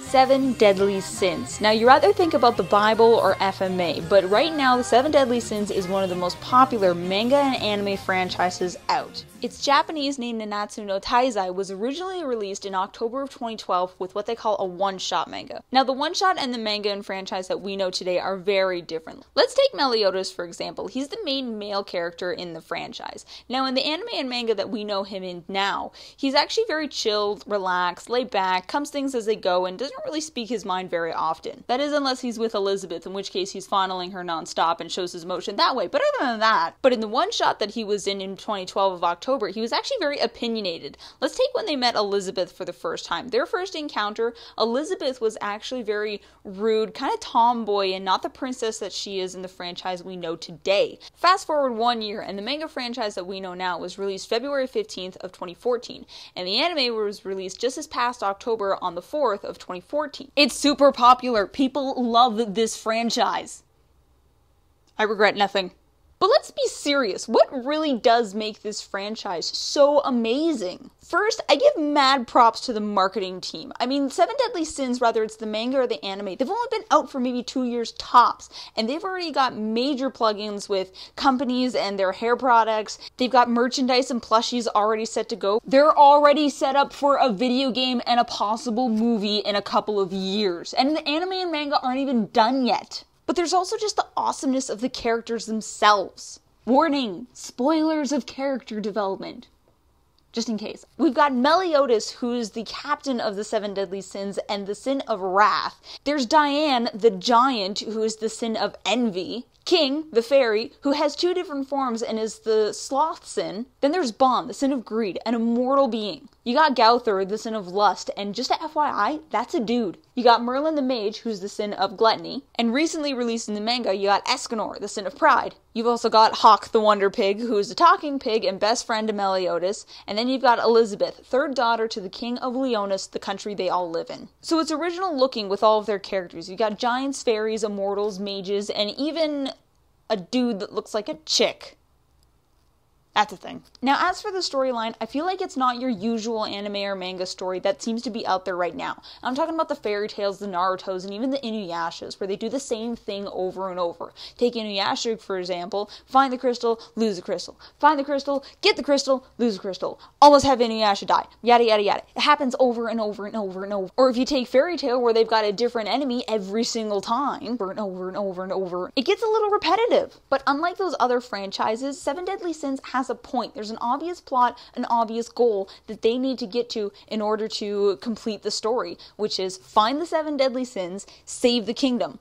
Seven Deadly Sins. Now, you either think about the Bible or FMA, but right now, the Seven Deadly Sins is one of the most popular manga and anime franchises out. Its Japanese name Nanatsu no Taizai was originally released in October of 2012 with what they call a one-shot manga. Now, the one-shot and the manga and franchise that we know today are very different. Let's take Meliodas, for example. He's the main male character in the franchise. Now, in the anime and manga that we know him in now, he's actually very chilled, relaxed, laid back, comes things as they go, and doesn't really speak his mind very often. That is unless he's with Elizabeth, in which case he's fondling her non-stop and shows his emotion that way. But other than that, but in the one-shot that he was in 2012 of October, he was actually very opinionated. Let's take when they met Elizabeth for the first time. Their first encounter, Elizabeth was actually very rude, kind of tomboy, and not the princess that she is in the franchise we know today. Fast forward 1 year, and the manga franchise that we know now was released February 15th of 2014, and the anime was released just this past October on the 4th of 2014. It's super popular. People love this franchise. I regret nothing. But let's be serious, what really does make this franchise so amazing? First, I give mad props to the marketing team. I mean, Seven Deadly Sins, whether it's the manga or the anime, they've only been out for maybe 2 years tops, and they've already got major plugins with companies and their hair products. They've got merchandise and plushies already set to go. They're already set up for a video game and a possible movie in a couple of years, and the anime and manga aren't even done yet. But there's also just the awesomeness of the characters themselves. Warning, spoilers of character development. Just in case. We've got Meliodas, who is the captain of the Seven Deadly Sins and the sin of wrath. There's Diane, the giant, who is the sin of envy. King, the fairy, who has 2 different forms and is the sloth sin. Then there's Bon, the sin of greed, an immortal being. You got Gowther, the sin of lust, and just a FYI, that's a dude. You got Merlin the mage, who's the sin of gluttony. And recently released in the manga, you got Escanor, the sin of pride. You've also got Hawk the Wonder Pig, who is a talking pig and best friend to Meliodas. And then you've got Elizabeth, third daughter to the king of Leonis, the country they all live in. So it's original looking with all of their characters. You've got giants, fairies, immortals, mages, and even a dude that looks like a chick. That's a thing. Now, as for the storyline, I feel like it's not your usual anime or manga story that seems to be out there right now. I'm talking about the fairy tales, the Narutos, and even the Inuyashas, where they do the same thing over and over. Take Inuyasha, for example, find the crystal, lose the crystal. Find the crystal, get the crystal, lose the crystal. Almost have Inuyasha die. Yada, yada, yada. It happens over and over and over and over. Or if you take Fairy Tail, where they've got a different enemy every single time, over and over and over and over, it gets a little repetitive. But unlike those other franchises, Seven Deadly Sins has a point. There's an obvious plot, an obvious goal that they need to get to in order to complete the story, which is find the 7 deadly sins, save the kingdom.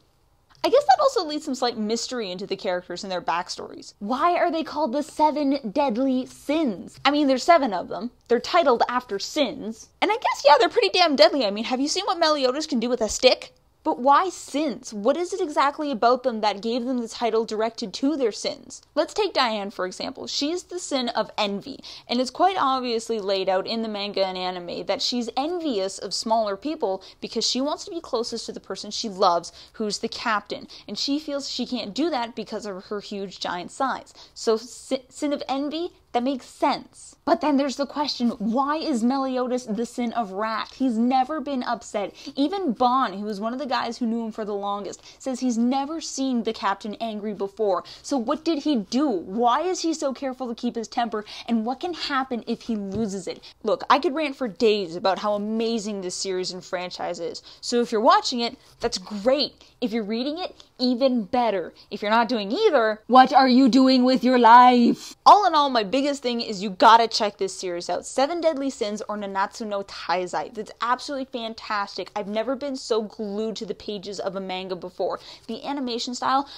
I guess that also leads some slight mystery into the characters and their backstories. Why are they called the 7 deadly sins? I mean, there's 7 of them. They're titled after sins. And I guess, yeah, they're pretty damn deadly. I mean, have you seen what Meliodas can do with a stick? But why sins? What is it exactly about them that gave them the title directed to their sins? Let's take Diane, for example. She's the sin of envy, and it's quite obviously laid out in the manga and anime that she's envious of smaller people because she wants to be closest to the person she loves, who's the captain, and she feels she can't do that because of her huge giant size. So sin of envy? That makes sense. But then there's the question, why is Meliodas the sin of wrath? He's never been upset. Even Bon, who was one of the guys who knew him for the longest, says he's never seen the captain angry before. So what did he do? Why is he so careful to keep his temper? And what can happen if he loses it? Look, I could rant for days about how amazing this series and franchise is. So if you're watching it, that's great. If you're reading it, even better. If you're not doing either, what are you doing with your life? All in all, my biggest thing is you gotta check this series out. 7 Deadly Sins or Nanatsu no Taizai. That's absolutely fantastic. I've never been so glued to the pages of a manga before. The animation style,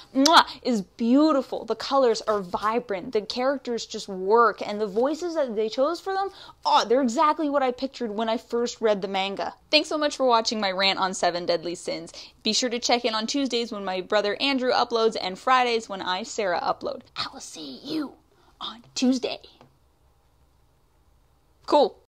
is beautiful. The colors are vibrant. The characters just work. And the voices that they chose for them, they're exactly what I pictured when I first read the manga. Thanks so much for watching my rant on 7 Deadly Sins. Be sure to check in on Tuesdays when my brother Andrew uploads and Fridays when I, Sarah, upload. I will see you on Tuesday. Cool.